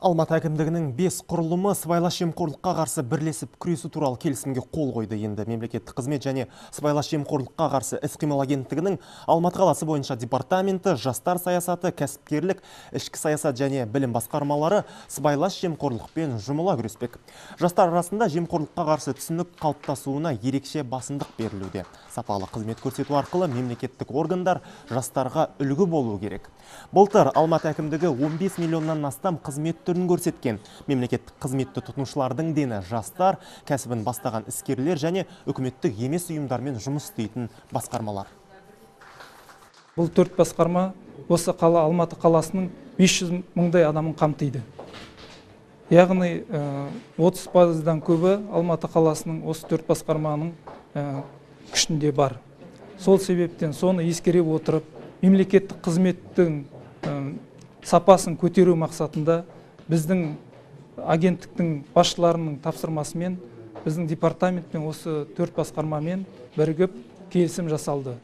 Алматы әкімдігінің 5 құрылымы сыбайлас жемқорлыққа қарсы бірлесіп күресу туралы келісімге қол қойды. Енді мемлекеттік қызмет және сыбайлас жемқорлыққа қарсы іс-қимыл агенттігінің Алматы қаласы бойынша департаменті, жастар саясаты, кәсіпкерлік, ішкі саясат және білім басқармалары сыбайлас жемқорлықпен жұмыла күреспек. Жастар арасында жемқорлыққа қарсы түсінік қалыптасуына ерекше басымдық берілуде. Сапалы қызмет көрсету арқылы мемлекеттік органдар жастарға үлгі болуы керек. Былтыр Алматы әкімдігі 15 миллионнан астам қызмет түрін көрсеткен. Мемлекеттік қызметті тұтынушылардың дені жастар, кәсібін бастаған іскерлер және үкіметтік емес ұйымдармен жұмыс істейтін басқармалар. Бұл 4 басқарма осы қала Алматы қаласының 500 мыңдай адамын қамтиды. Яғни 30%-дан көбі Алматы қаласының осы 4 басқарманың күшінде бар. Сол себептен соны ескере отырып, мемлекеттік қызметтің сапасын көтеру мақсатында біздің агенттіктің басшыларының тапсырмасымен біздің департаментпен осы 4 басқармамен бірігіп келісім жасалды.